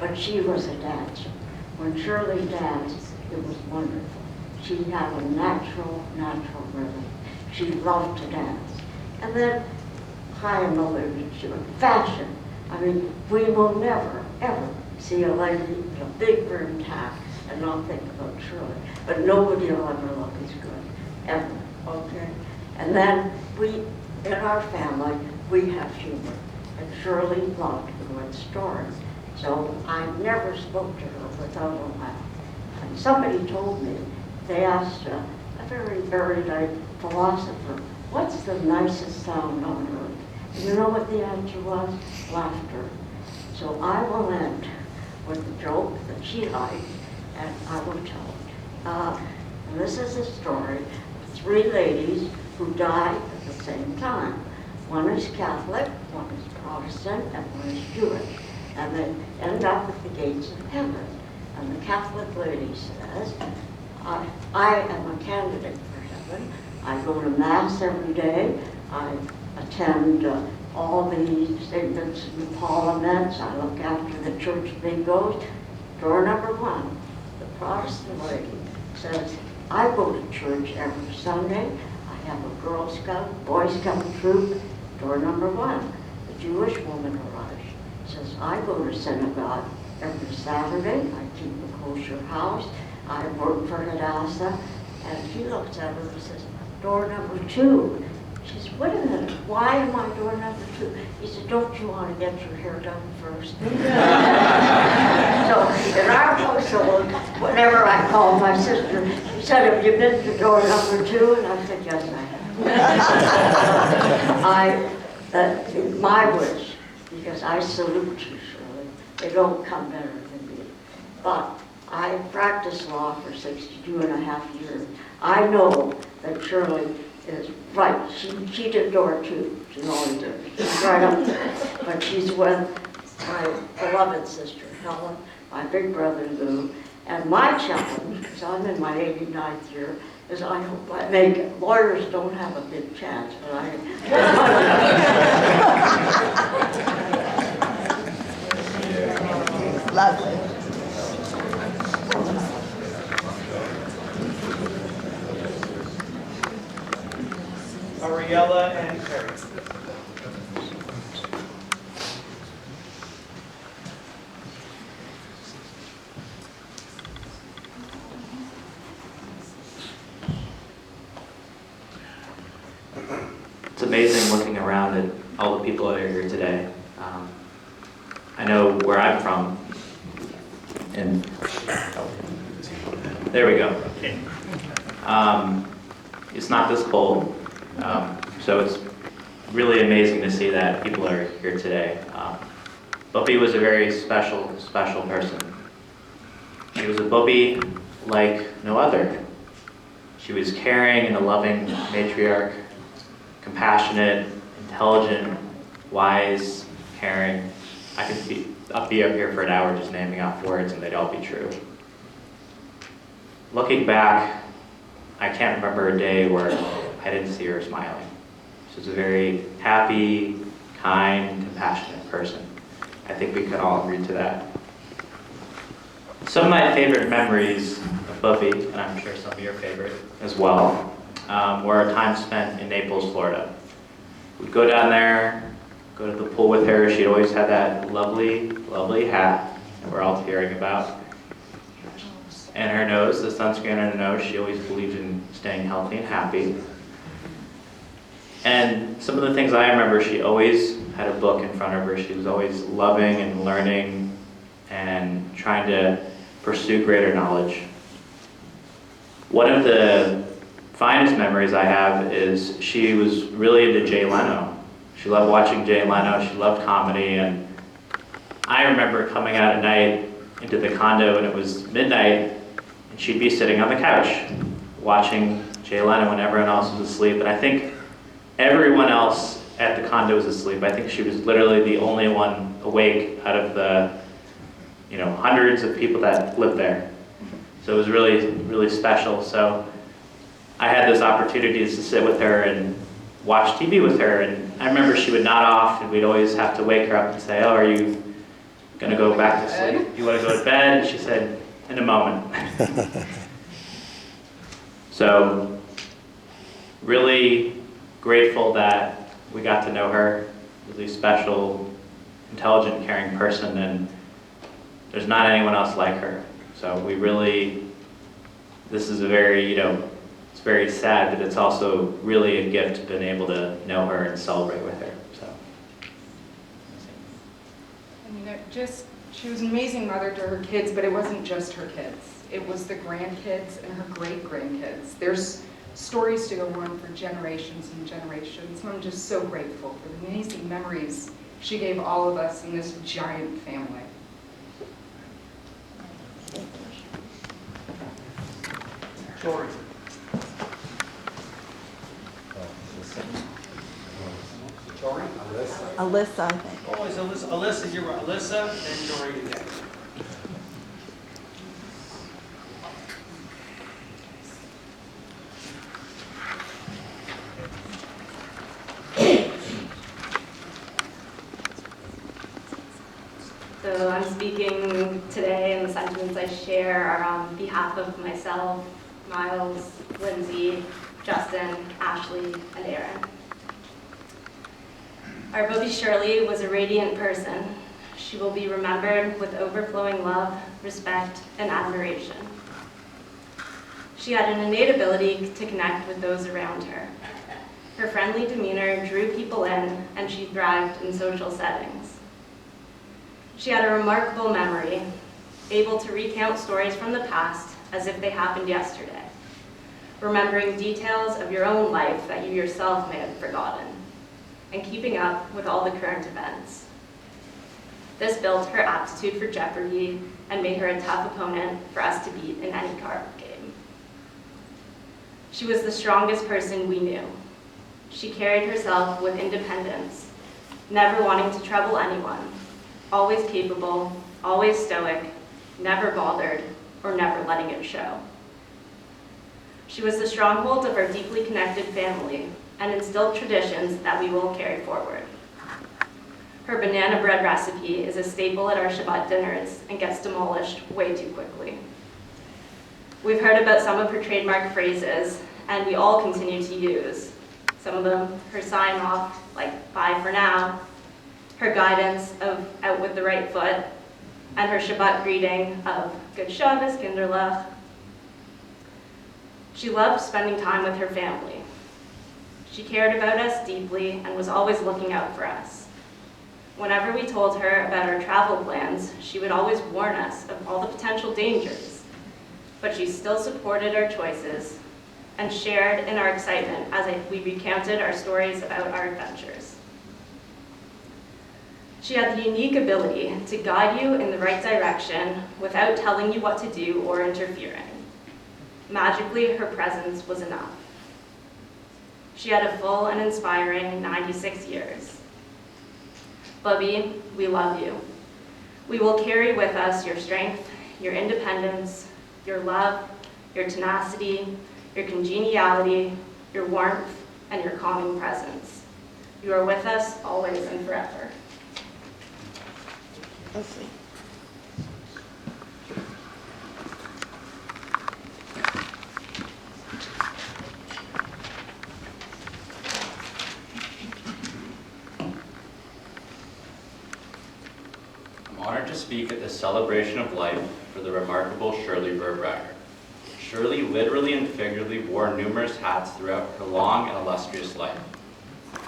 but she was a dancer. When Shirley danced, it was wonderful. She had a natural rhythm. She loved to dance. And then, Chaim alluded to it, fashion. I mean, we will never, ever see a lady in a big brimmed hat and not think about Shirley. But nobody will ever look as good, ever, okay? And then in our family, we have humor. And Shirley loved a good story. So I never spoke to her without a laugh. And somebody told me, they asked a very erudite philosopher, what's the nicest sound on earth? And you know what the answer was? Laughter. So I will end with a joke that she liked, and I will tell it. And this is a story of three ladies who died at the same time. One is Catholic, one is Protestant, and one is Jewish. And they end up at the gates of heaven. And the Catholic lady says, I am a candidate for heaven. I go to Mass every day. I attend all the St. Vincent de Paul events. I look after the church bingos. Door number one, the Protestant lady says, I go to church every Sunday. I have a Girl Scout, Boy Scout troop. Door number one, the Jewish woman arrives. Says, I go to synagogue every Saturday. I keep a kosher house. I work for Hadassah. And he looks at her and says, door number two. She says, wait a minute, why am I door number two? He said, don't you want to get your hair done first? So in our household, whenever I called my sister, she said, have you been to door number two? And I said, yes, I have. My wish, because I salute you, Shirley, they don't come better than me. But I practiced law for 62 and a half years. I know that Shirley is right. She did door two. She always did. She's right up there. But she's with my beloved sister, Helen, my big brother, Lou. And my challenge, because I'm in my 89th year, is I hope I make it. Lawyers don't have a big chance, but I... Lovely. Ariela and Gerry. It's amazing looking around at all the people that are here today. I know where I'm from, and there we go. It's not this cold, so it's really amazing to see that people are here today. Buppy was a very special person. She was a Buppy like no other. She was caring and a loving matriarch, compassionate, intelligent, wise, caring. I could be up here for an hour just naming off words and they'd all be true. Looking back, I can't remember a day where I didn't see her smiling. She was a very happy, kind, compassionate person. I think we can all agree to that. Some of my favorite memories of Buffy, and I'm sure some of your favorite as well, were our time spent in Naples, Florida. We'd go down there, go to the pool with her. She'd always had that lovely, lovely hat that we're all hearing about. And her nose, the sunscreen on her nose, she always believed in staying healthy and happy. And some of the things I remember, she always had a book in front of her. She was always loving and learning and trying to pursue greater knowledge. One of the finest memories I have is she was really into Jay Leno. She loved watching Jay Leno, she loved comedy, and I remember coming out at night into the condo and it was midnight, and she'd be sitting on the couch watching Jay Leno when everyone else was asleep, and I think everyone else at the condo was asleep. I think she was literally the only one awake out of the hundreds of people that lived there. So it was really, really special. So I had those opportunities to sit with her and watch TV with her, and I remember she would nod off and we'd always have to wake her up and say, oh, are you gonna go back to sleep. You wanna go to bed? And she said, in a moment. So, really grateful that we got to know her. Really special, intelligent, caring person, and there's not anyone else like her. So we really, this is a very, it's very sad, but it's also really a gift being able to know her and celebrate with her. So. I mean, she was an amazing mother to her kids, but it wasn't just her kids. It was the grandkids and her great-grandkids. There's stories to go on for generations and generations, and I'm just so grateful for the amazing memories she gave all of us in this giant family. Jory. Jory? Alyssa, I think. Oh, it's Alyssa. Alyssa, you're right. Alyssa and Jory again. So I'm speaking today, and the sentiments I share are on behalf of myself, Miles, Lindsay, Justin, Ashley, and Aaron. Our Bobby Shirley was a radiant person. She will be remembered with overflowing love, respect, and admiration. She had an innate ability to connect with those around her. Her friendly demeanor drew people in, and she thrived in social settings. She had a remarkable memory, able to recount stories from the past as if they happened yesterday, remembering details of your own life that you yourself may have forgotten, and keeping up with all the current events. This built her aptitude for Jeopardy and made her a tough opponent for us to beat in any card game. She was the strongest person we knew. She carried herself with independence, never wanting to trouble anyone, always capable, always stoic, never bothered, or never letting it show. She was the stronghold of our deeply connected family and instilled traditions that we will carry forward. Her banana bread recipe is a staple at our Shabbat dinners and gets demolished way too quickly. We've heard about some of her trademark phrases, and we all continue to use. Some of them, her sign-off, like bye for now, her guidance of out with the right foot, and her Shabbat greeting of Good Shabbos, Kinderlach. She loved spending time with her family. She cared about us deeply and was always looking out for us. Whenever we told her about our travel plans, she would always warn us of all the potential dangers, but she still supported our choices and shared in our excitement as we recounted our stories about our adventures. She had the unique ability to guide you in the right direction without telling you what to do or interfering. Magically, her presence was enough. She had a full and inspiring 96 years. Bubby, we love you. We will carry with us your strength, your independence, your love, your tenacity, your congeniality, your warmth, and your calming presence. You are with us always and forever. Leslie. I'm honored to speak at this celebration of life for the remarkable Shirley Birbrager. Shirley literally and figuratively wore numerous hats throughout her long and illustrious life.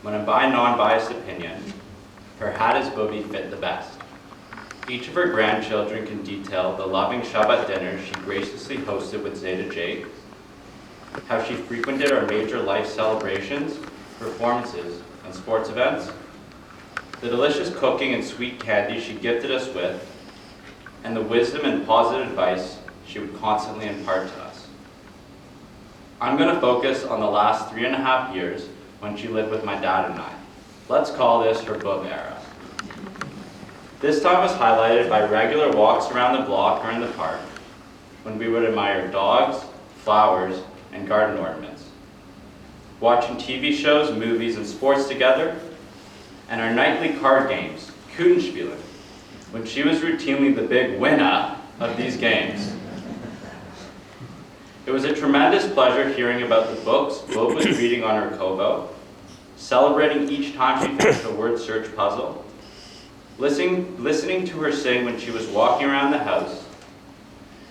When a non-biased opinion, her hat as Bobby fit the best. Each of her grandchildren can detail the loving Shabbat dinners she graciously hosted with Zeta Jake, how she frequented our major life celebrations, performances, and sports events, the delicious cooking and sweet candy she gifted us with, and the wisdom and positive advice she would constantly impart to us. I'm going to focus on the last 3.5 years when she lived with my dad and I. Let's call this her boob era. This time was highlighted by regular walks around the block or in the park, when we would admire dogs, flowers, and garden ornaments, watching TV shows, movies, and sports together, and our nightly card games, Kudenspielen, when she was routinely the big winner of these games. It was a tremendous pleasure hearing about the books Bob was reading on her Kobo, celebrating each time she finished a word search puzzle, listening to her sing when she was walking around the house,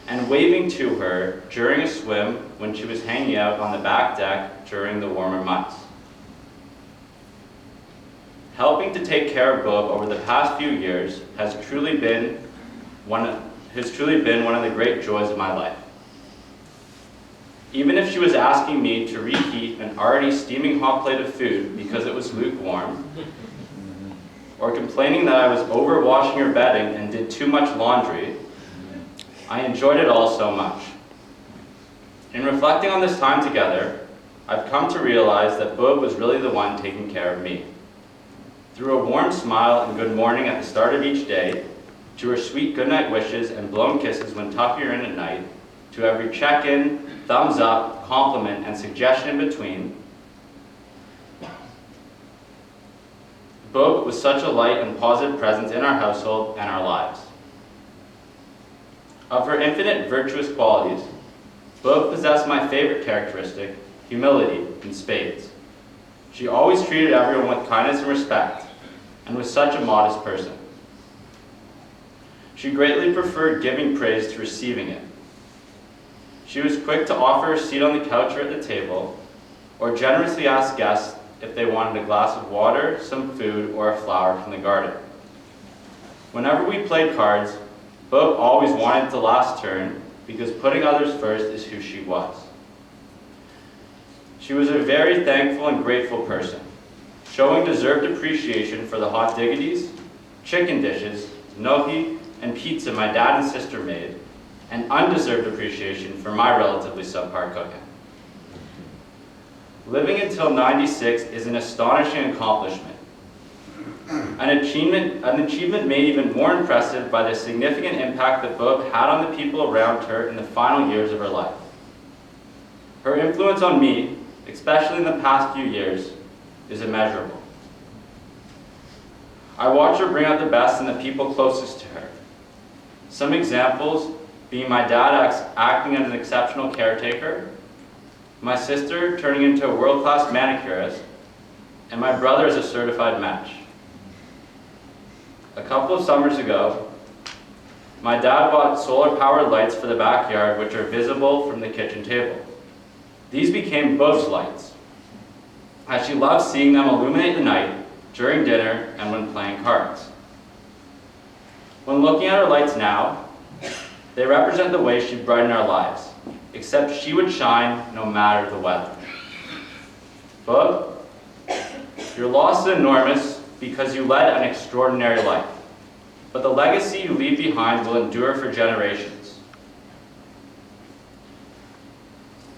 and waving to her during a swim when she was hanging out on the back deck during the warmer months. Helping to take care of Bob over the past few years has truly been one of the great joys of my life. Even if she was asking me to reheat an already steaming hot plate of food because it was lukewarm, or complaining that I was overwashing her bedding and did too much laundry, I enjoyed it all so much. In reflecting on this time together, I've come to realize that Bob was really the one taking care of me. Through a warm smile and good morning at the start of each day, to her sweet goodnight wishes and blown kisses when tucking her in at night, to every check-in, thumbs up, compliment, and suggestion in between, Bob was such a light and positive presence in our household and our lives. Of her infinite virtuous qualities, Bob possessed my favorite characteristic, humility, in spades. She always treated everyone with kindness and respect, and was such a modest person. She greatly preferred giving praise to receiving it. She was quick to offer a seat on the couch or at the table, or generously ask guests if they wanted a glass of water, some food, or a flower from the garden. Whenever we played cards, Bob always wanted the last turn because putting others first is who she was. She was a very thankful and grateful person, showing deserved appreciation for the hot diggities, chicken dishes, gnocchi, and pizza my dad and sister made, and undeserved appreciation for my relatively subpar cooking. Living until 96 is an astonishing accomplishment. An achievement made even more impressive by the significant impact that Bob had on the people around her in the final years of her life. Her influence on me, especially in the past few years, is immeasurable. I watch her bring out the best in the people closest to her. Some examples being my dad acting as an exceptional caretaker, my sister turning into a world-class manicurist, and my brother as a certified match. A couple of summers ago, my dad bought solar-powered lights for the backyard which are visible from the kitchen table. These became Bob's lights, as she loves seeing them illuminate the night, during dinner, and when playing cards. When looking at her lights now, they represent the way she brightened our lives, except she would shine no matter the weather. Bob, your loss is enormous because you led an extraordinary life, but the legacy you leave behind will endure for generations.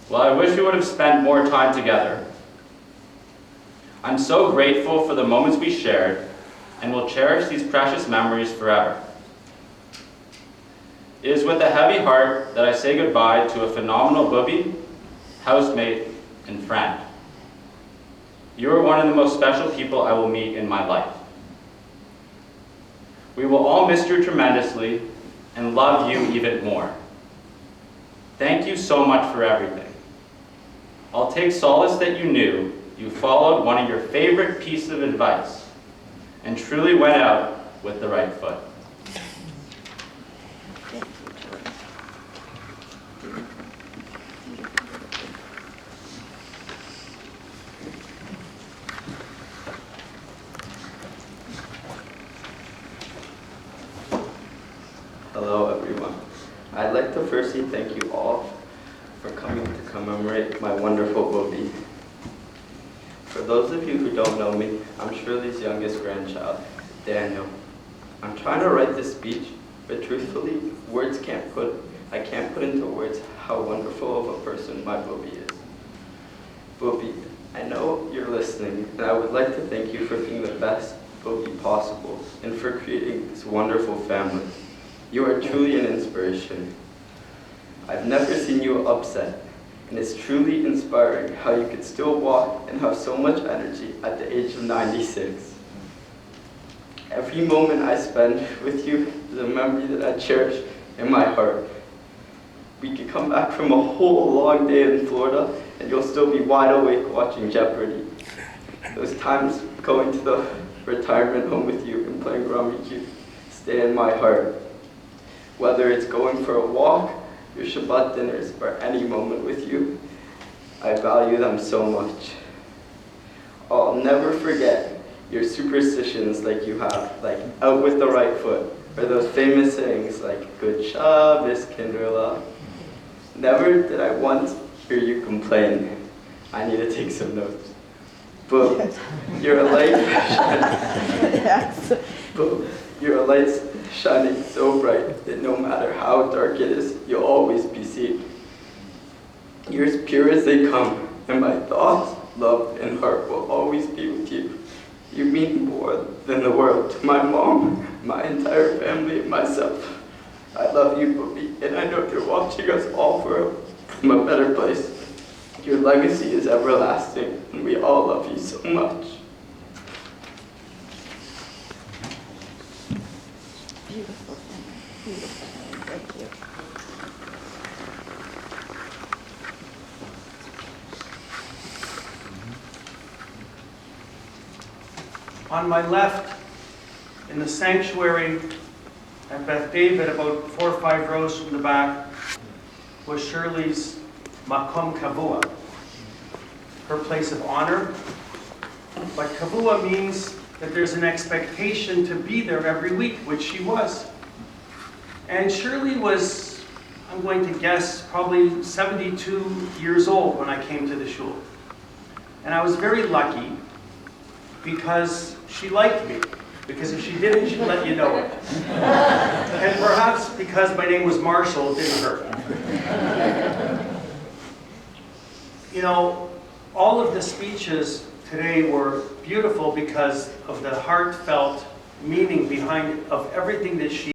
While I wish we would have spent more time together, I'm so grateful for the moments we shared and will cherish these precious memories forever. It is with a heavy heart that I say goodbye to a phenomenal booby, housemate, and friend. You are one of the most special people I will meet in my life. We will all miss you tremendously and love you even more. Thank you so much for everything. I'll take solace that you knew you followed one of your favorite pieces of advice and truly went out with the right foot. Hello everyone. I'd like to firstly thank you all for coming to commemorate my wonderful Bobby. For those of you who don't know me, I'm Shirley's youngest grandchild, Daniel. I'm trying to write this speech, but truthfully, I can't put into words how wonderful of a person my Bobby is. Bobby, I know you're listening, and I would like to thank you for being the best Bobby possible and for creating this wonderful family. You are truly an inspiration. I've never seen you upset, and it's truly inspiring how you could still walk and have so much energy at the age of 96. Every moment I spend with you is a memory that I cherish in my heart. We could come back from a whole long day in Florida and you'll still be wide awake watching Jeopardy. Those times going to the retirement home with you and playing Longitude stay in my heart. Whether it's going for a walk, your Shabbat dinners, or any moment with you, I value them so much. I'll never forget your superstitions like you have, like out with the right foot, or those famous sayings like Good Shabbos, Kinderla. Never did I once hear you complain. I need to take some notes. But you're a light Yes. but you're a light shining so bright that no matter how dark it is, you'll always be seen. You're as pure as they come, and my thoughts, love, and heart will always be with you. You mean more than the world to my mom, my entire family, and myself. I love you, Bobby, and I know you're watching us all from a better place. Your legacy is everlasting, and we all love you so much. Beautiful. Beautiful. Thank you. On my left, in the sanctuary at Beth David, about 4 or 5 rows from the back, was Shirley's Makom Kavua, her place of honor. But Kavua means that there's an expectation to be there every week, which she was. And Shirley was, I'm going to guess, probably 72 years old when I came to the shul. And I was very lucky because she liked me. Because if she didn't, she'd let you know it. And perhaps because my name was Marshall, it didn't hurt. You know, all of the speeches today were beautiful because of the heartfelt meaning behind of everything that she